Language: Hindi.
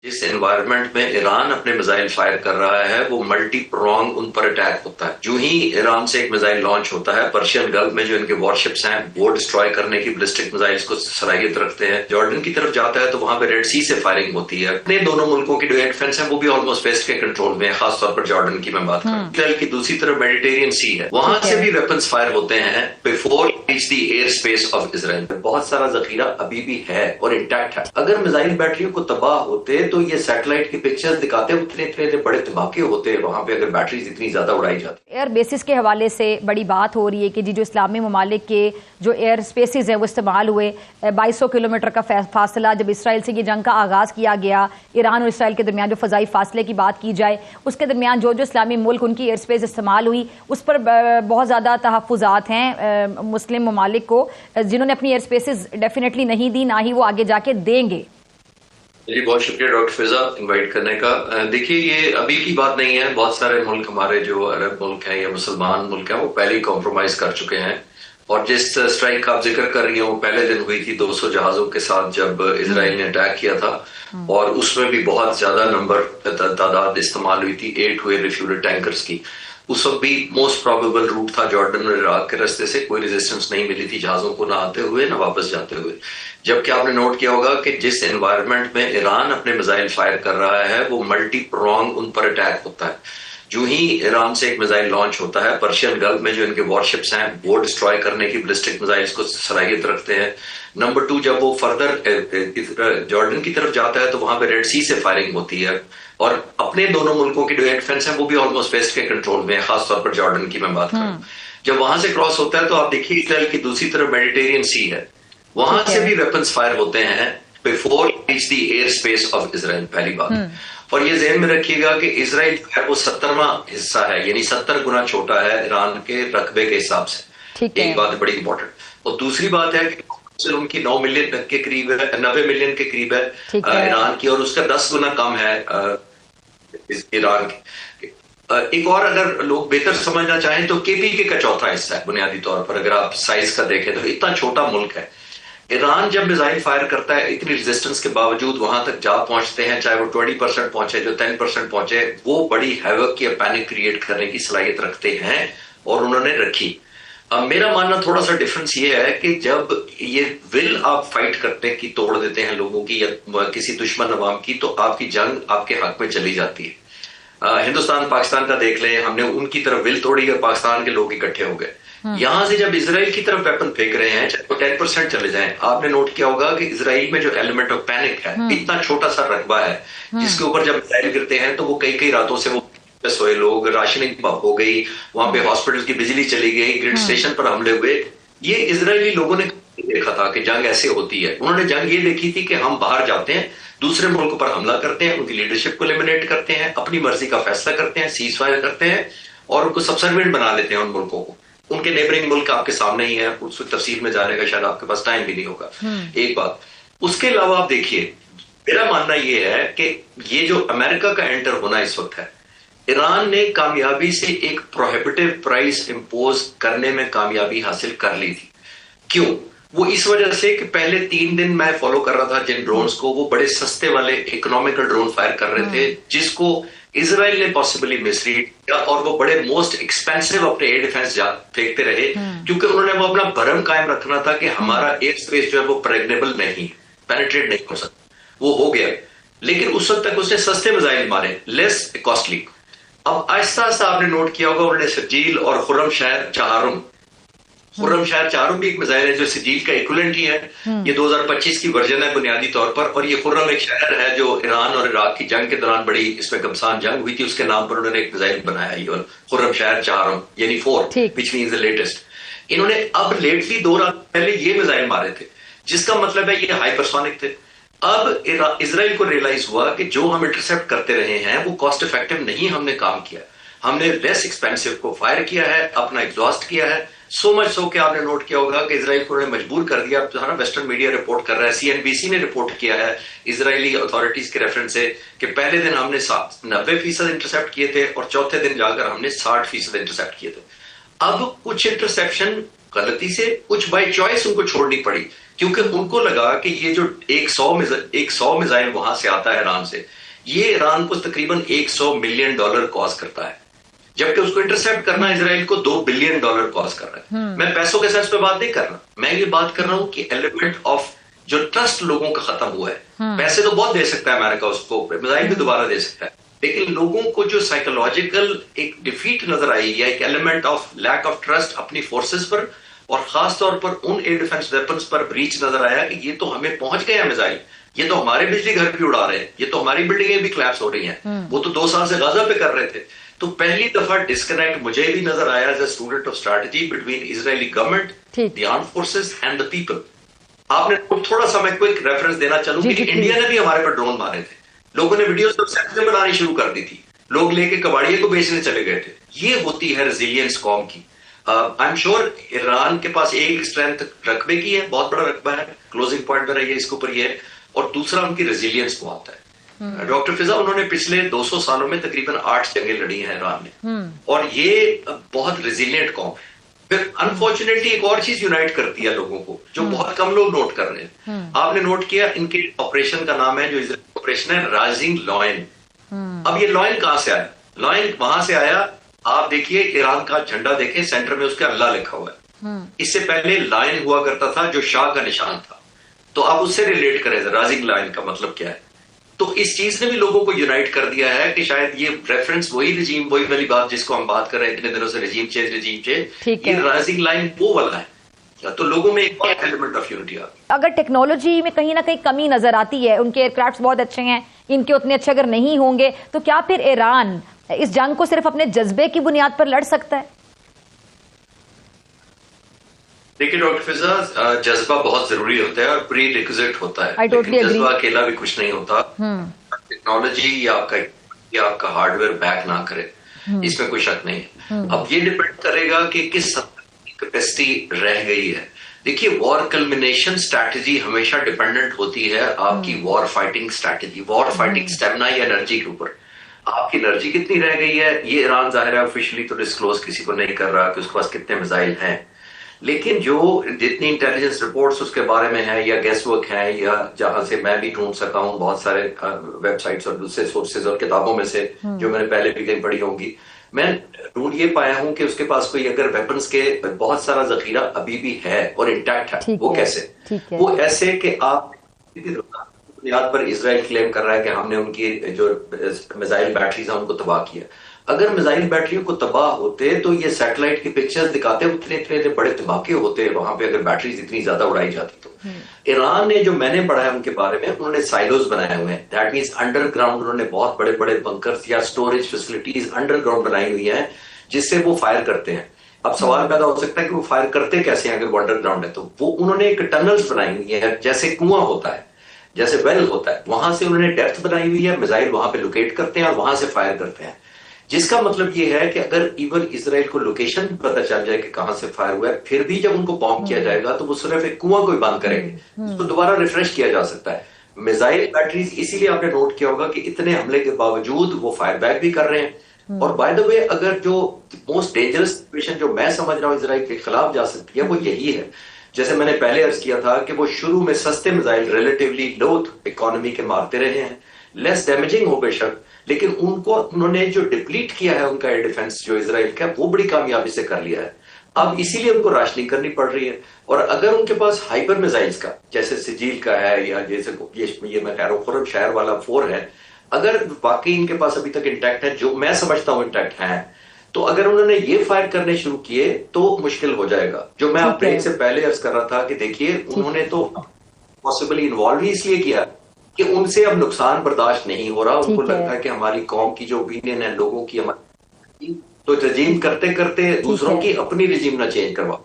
जिस एनवायरनमेंट में ईरान अपने मिसाइल फायर कर रहा है वो मल्टी प्रोंग उन पर अटैक होता है। जो ही ईरान से एक मिसाइल लॉन्च होता है, पर्शियन गल्फ में जो इनके वॉरशिप्स हैं वो डिस्ट्रॉय करने की बैलिस्टिक मिसाइल्स को सलाहियत रखते हैं। जॉर्डन की तरफ जाता है तो वहां पे रेड सी से फायरिंग होती है। अपने दोनों मुल्कों की जो एयर डिफेंस है वो भी ऑलमोस्ट वेस्ट के कंट्रोल में है, खासतौर पर जॉर्डन की मैं बात करूं। इसराइल की दूसरी तरफ मेडिटेरियन सी है, वहां से भी वेपन्स फायर होते हैं before reach the air space of Israel. बहुत सारा जखीरा अभी भी है और इंटैक्ट है। अगर मिसाइल बैटरियों को तबाह होते तो ये सैटेलाइट की पिक्चर्स दिखाते हैं, इतने बड़े धमाके होते हैं वहां पे, अगर बैटरीज इतनी ज्यादा उड़ाई जाती। एयर बेसिस के हवाले से बड़ी बात हो रही है कि जी जो इस्लामी ममालिक के जो एयर स्पेसिस हैं वो इस्तेमाल हुए। 2200 किलोमीटर का फासला, जब इसराइल से ये जंग का आगाज किया गया, ईरान और इसराइल के दरमियान जो फजाई फासले की बात की जाए, उसके दरमियान जो जो इस्लामी मुल्क उनकी एयर स्पेस इस्तेमाल हुई उस पर बहुत ज़्यादा तहफ़्फ़ुज़ात हैं मुस्लिम ममालिक को, जिन्होंने अपनी एयर स्पेसिस डेफिनेटली नहीं दी, ना ही वो आगे जाके देंगे। जी बहुत शुक्रिया डॉक्टर फिजा इनवाइट करने का। देखिए ये अभी की बात नहीं है, बहुत सारे मुल्क हमारे जो अरब मुल्क हैं या मुसलमान मुल्क हैं वो पहले ही कॉम्प्रोमाइज कर चुके हैं। और जिस स्ट्राइक का आप जिक्र कर रही हैं वो पहले दिन हुई थी 200 जहाजों के साथ जब इसराइल ने अटैक किया था, और उसमें भी बहुत ज्यादा तादाद इस्तेमाल हुई थी 8 हुए रिफ्यूएल टैंकर्स की। उस वक्त भी मोस्ट प्रोबेबल रूट था जॉर्डन और इराक के रास्ते से, कोई रेजिस्टेंस नहीं मिली थी जहाजों को ना आते हुए ना वापस जाते हुए। जबकि आपने नोट किया होगा कि जिस एनवायरनमेंट में ईरान अपने मिसाइल फायर कर रहा है वो मल्टी प्रोंग उन पर अटैक होता है। जो ही ईरान से एक मिसाइल लॉन्च होता है, पर्शियन गल्फ में जो इनके वॉरशिप्स हैं वो डिस्ट्रॉय करने की बैलिस्टिक मिसाइल्स को सलाहियत रखते हैं। नंबर 2, जब वो फर्दर जॉर्डन की तरफ जाता है तो वहां पे रेड सी से फायरिंग होती है। और अपने दोनों मुल्कों की जो एयर डिफेंस है वो भी ऑलमोस्ट वेस्ट के कंट्रोल में है, खासतौर पर जॉर्डन की मैं बात करूं। जब वहां से क्रॉस होता है तो आप देखिए इसराइल की दूसरी तरफ मेडिटेरियन सी है, वहां से भी वेपन्स फायर होते हैं before reach the air space of Israel, पहली बात। और ये ज़हन में रखिएगा कि इसराइल है वो 70वां हिस्सा है, यानी 70 गुना छोटा है ईरान के रकबे के हिसाब से। एक बात बड़ी इंपॉर्टेंट। और दूसरी बात है कि उनकी 9 मिलियन के करीब है, 90 मिलियन के करीब है ईरान की, और उसका 10 गुना कम है ईरान की। एक और अगर लोग बेहतर समझना चाहें तो केपीके का चौथा हिस्सा है बुनियादी तौर पर, अगर आप साइज का देखें तो इतना छोटा मुल्क है। ईरान जब मिसाइल फायर करता है इतनी रेजिस्टेंस के बावजूद वहां तक जा पहुंचते हैं, चाहे वो 20% पहुंचे, जो 10% पहुंचे, वो बड़ी हैवक या पैनिक क्रिएट करने की सलाहियत रखते हैं और उन्होंने रखी। अब मेरा मानना थोड़ा सा डिफरेंस ये है कि जब ये विल आप फाइट करते हैं कि तोड़ देते हैं लोगों की या किसी दुश्मन अवाम की, तो आपकी जंग आपके हक में चली जाती है। हिंदुस्तान पाकिस्तान का देख लें, हमने उनकी तरफ विल तोड़ी और पाकिस्तान के लोग इकट्ठे हो गए। यहां से जब इसराइल की तरफ वेपन फेंक रहे हैं, चाहे 10% चले जाएं, आपने नोट किया होगा कि इसराइल में जो एलिमेंट ऑफ पैनिक है, इतना छोटा सा रकबा है जिसके ऊपर जब मिसाइल गिरते हैं तो वो कई रातों से वो सोए लोग, राशनिंग हो गई, वहां पे हॉस्पिटल की बिजली चली गई, ग्रिड स्टेशन पर हमले हुए। ये इजरायली लोगों ने देखा था कि जंग ऐसे होती है। उन्होंने जंग ये देखी थी कि हम बाहर जाते हैं, दूसरे मुल्क पर हमला करते हैं, उनकी लीडरशिप को एलिमिनेट करते हैं, अपनी मर्जी का फैसला करते हैं, सीज फायर करते हैं और उनको सबसर्वेंट बना लेते हैं उन मुल्कों को। उनके नेबरिंग मुल्क आपके सामने ही है, उस तफसील में जाने का शायद आपके पास टाइम भी नहीं होगा। एक बात। उसके अलावा आप देखिए, मेरा मानना यह है कि ये जो अमेरिका का एंटर होना इस वक्त है, ईरान ने कामयाबी से एक प्रोहिबिटिव प्राइस इंपोज करने में कामयाबी हासिल कर ली थी। क्यों? वो इस वजह से कि पहले 3 दिन मैं फॉलो कर रहा था जिन ड्रोन्स को, वो बड़े सस्ते वाले इकोनॉमिकल ड्रोन फायर कर रहे थे, जिसको इजराइल ने पॉसिबली मिसरीड किया, और वो बड़े मोस्ट एक्सपेंसिव अपने एयर डिफेंस फेंकते रहे, क्योंकि उन्होंने वो अपना भरम कायम रखना था कि हमारा एयर स्पेस जो है वो प्रेग्नेबल नहीं, पेनिट्रेट नहीं हो सकता। वो हो गया, लेकिन उस वक्त तक उसने सस्ते मिसाइल मारे, लेस कॉस्टली। अब आहिस्ता आहिस्ता आपने नोट किया होगा उन्होंने सजील और खुर्रमशहर चाहरुम भी एक मिसाइल है जो सजील का इक्विवेलेंट ही है। ये 2025 की वर्जन है बुनियादी तौर पर, और ये खुर्रम एक शहर है जो ईरान और इराक की जंग के दौरान बड़ी इसमें घमसान जंग हुई थी, उसके नाम पर उन्होंने एक मिसाइल बनाया, ये खुर्रमशहर चाहरुम यानी 4, विच मींस द लेटेस्ट। इन्होंने अब लेटली 2 रात पहले ये मिसाइल मारे थे, जिसका मतलब है ये हाइपरसोनिक थे। अब इजराइल को रियलाइज हुआ कि जो हम इंटरसेप्ट करते रहे हैं वो कॉस्ट इफेक्टिव नहीं हमने काम किया, हमने लेस एक्सपेंसिव को फायर किया है, अपना एग्जॉस्ट किया है। सो मच सो कि आपने नोट किया होगा कि इजराइल को उन्होंने मजबूर कर दिया। ना वेस्टर्न मीडिया रिपोर्ट कर रहा है, CNBC ने रिपोर्ट किया है इजरायली अथॉरिटीज के रेफरेंस से कि पहले दिन हमने 90% इंटरसेप्ट किए थे और चौथे दिन जाकर हमने 60% इंटरसेप्ट किए थे। अब कुछ इंटरसेप्शन गलती से, कुछ बाय चॉइस उनको छोड़नी पड़ी। क्योंकि उनको लगा कि ये जो एक सौ मिसाइल वहां से आता है ईरान से, ये ईरान को तकरीबन $100 मिलियन कॉस्ट करता है, जबकि उसको इंटरसेप्ट करना इसराइल को $2 बिलियन कॉस्ट कर रहा है। मैं पैसों के साथ पे बात नहीं कर रहा, मैं ये बात कर रहा हूं कि एलिमेंट ऑफ जो ट्रस्ट लोगों का खत्म हुआ है। पैसे तो बहुत दे सकता है अमेरिका, उसको मिसाइल भी दोबारा दे सकता है, लेकिन लोगों को जो साइकोलॉजिकल एक डिफीट नजर आई या एक element of lack of trust अपनी फोर्सेस पर और खास तौर पर उन एयर डिफेंस वेपन्स पर ब्रीच नजर आया कि ये तो हमें पहुंच गया मिसाइल, ये तो हमारे बिजली घर भी उड़ा रहे हैं, ये तो हमारी बिल्डिंगें भी क्लैप्स हो रही हैं, वो तो 2 साल से गाजा पे कर रहे थे। तो पहली दफा डिस्कनेक्ट मुझे भी नजर आया as a student of strategy between Israeli government, the armed forces and the people. आपने थोड़ा सा मैं क्विक रेफरेंस देना चाहूंगी कि इंडिया ने भी हमारे पर ड्रोन मारे थे, लोगों ने वीडियोस और सेक्शन बनानी शुरू कर दी थी, लोग लेके कबाड़िए को बेचने चले गए थे। ये होती है रेजिलियंस कौम की। आई एम श्योर ईरान के पास एक स्ट्रेंथ रकबे की है, बहुत बड़ा रकबा है, क्लोजिंग पॉइंट में रही है इसके ऊपर ये है, और दूसरा उनकी रेजिलियंस बहुत है। डॉक्टर फिजा, उन्होंने पिछले 200 सालों में तकरीबन 8 जंगें लड़ी हैं ईरान ने, और ये बहुत रेजिलियंट कौम है। फिर अनफॉर्चुनेटली एक और चीज यूनाइट करती है लोगों को, जो बहुत कम लोग नोट कर रहे हैं। आपने नोट किया, इनके ऑपरेशन का नाम है, जो इजराइल ऑपरेशन है, राइजिंग लॉयन। अब ये लॉयन कहां से आया? लॉयन वहां से आया, आप देखिए ईरान का झंडा देखें, सेंटर में उसका अल्लाह लिखा हुआ है। इससे पहले लायन हुआ करता था जो शाह का निशान था, तो आप उससे रिलेट करें राइजिंग लायन का मतलब क्या है। तो इस चीज ने भी लोगों को यूनाइट कर दिया है कि शायद ये रेफरेंस वही रिजीम, वही वाली बात जिसको हम बात कर रहे हैं इतने दिनों से, रिजीम चेंज, ये राइजिंग लाइन वो वाला है। तो लोगों में एक और एलिमेंट ऑफ यूनिटी आ गई। अगर टेक्नोलॉजी में कहीं ना कहीं कमी नजर आती है, उनके एयरक्राफ्ट बहुत अच्छे हैं, इनके उतने अच्छे अगर नहीं होंगे, तो क्या फिर ईरान इस जंग को सिर्फ अपने जज्बे की बुनियाद पर लड़ सकता है? देखिए डॉक्टर फिजा, जज्बा बहुत जरूरी होता है और प्री रिक्विजिट होता है, लेकिन जज्बा अकेला भी कुछ नहीं होता। टेक्नोलॉजी या आपका हार्डवेयर बैक ना करे, इसमें कोई शक नहीं है। अब ये डिपेंड करेगा कि किस कैपेसिटी रह गई है। देखिए, वॉर कल्मिनेशन स्ट्रैटेजी हमेशा डिपेंडेंट होती है आपकी war fighting strategy, war fighting stamina या एनर्जी के ऊपर। आपकी एनर्जी कितनी रह गई है, ये ईरान जाहिर है ऑफिशियली तो डिस्क्लोज किसी को नहीं कर रहा कि उसके पास कितने मिसाइल हैं, लेकिन जो जितनी इंटेलिजेंस रिपोर्ट्स उसके बारे में है या गेस वर्क है, या जहां से मैं भी ढूंढ सका हूं बहुत सारे वेबसाइट्स और दूसरे सोर्सेज और किताबों में से जो मैंने पहले भी कहीं पढ़ी होंगी, मैं ढूंढ ये पाया हूं कि उसके पास कोई अगर वेपन्स के बहुत सारा जखीरा अभी भी है और इंटैक्ट है। वो कैसे? वो ऐसे कि आप बुनियाद पर इजराइल क्लेम कर रहा है कि हमने उनकी जो मिसाइल बैटरीज हैं उनको तबाह किया। अगर मिसाइल बैटरियों को तबाह होते तो ये सैटेलाइट की पिक्चर्स दिखाते, इतने बड़े धमाके होते वहां पे अगर बैटरीज इतनी ज्यादा उड़ाई जाती तो। ईरान ने, जो मैंने पढ़ा है उनके बारे में, उन्होंने साइलोज बनाए हुए हैं, दैट मींस अंडरग्राउंड उन्होंने बहुत बड़े बड़े बंकर्स या स्टोरेज फैसिलिटीज अंडरग्राउंड बनाई हुई है जिससे वो फायर करते हैं। अब सवाल पैदा हो सकता है कि वो फायर करते कैसे हैं अगर वो अंडरग्राउंड है? तो वो उन्होंने एक टनल्स बनाई हुई है, जैसे कुआं होता है, जैसे वेल होता है, वहां से उन्होंने डेप्थ बनाई हुई है, मिसाइल वहां पे लोकेट करते हैं और वहां से फायर करते हैं। जिसका मतलब ये है कि अगर इवन इसराइल को लोकेशन पता चल जाए कि कहां से फायर हुआ है, फिर भी जब उनको बॉम्ब किया जाएगा तो वो सिर्फ एक कुआं को ही बंद करेंगे, उसको दोबारा रिफ्रेश किया जा सकता है। मिसाइल बैटरीज, इसीलिए आपने नोट किया होगा कि इतने हमले के बावजूद वो फायर बैक भी कर रहे हैं। और बाय द वे, अगर जो मोस्ट डेंजरस सिचुएशन जो मैं समझ रहा हूं इसराइल के खिलाफ जा सकती है, वो यही है, जैसे मैंने पहले अर्ज किया था कि वो शुरू में सस्ते मिसाइल रिलेटिवली लो इकोनॉमी के मारते रहे हैं, लेस डैमेजिंग हो बेशक, लेकिन उनको उन्होंने जो डिप्लीट किया है उनका एयर डिफेंस जो इजराइल का, वो बड़ी कामयाबी से कर लिया है। अब इसीलिए उनको राशनिंग करनी पड़ रही है। और अगर उनके पास हाइपर मिसाइल्स का, जैसे सिजील का है या जैसे ये मैं कह रहा हूँ खुरम शहर वाला 4 है, अगर वाकई इनके पास अभी तक इंटैक्ट है, जो मैं समझता हूं इंटैक्ट है, तो अगर उन्होंने ये फायर करने शुरू किए तो मुश्किल हो जाएगा। जो मैं ब्रेक से पहले अर्ज कर रहा था कि देखिए, उन्होंने तो पॉसिबली इन्वॉल्व ही इसलिए किया कि उनसे अब नुकसान बर्दाश्त नहीं हो रहा। उनको लगता है कि हमारी कौम की जो ओपिनियन है लोगों की, हमारी तो रजीम करते करते दूसरों की अपनी रजीम ना चेंज करवा।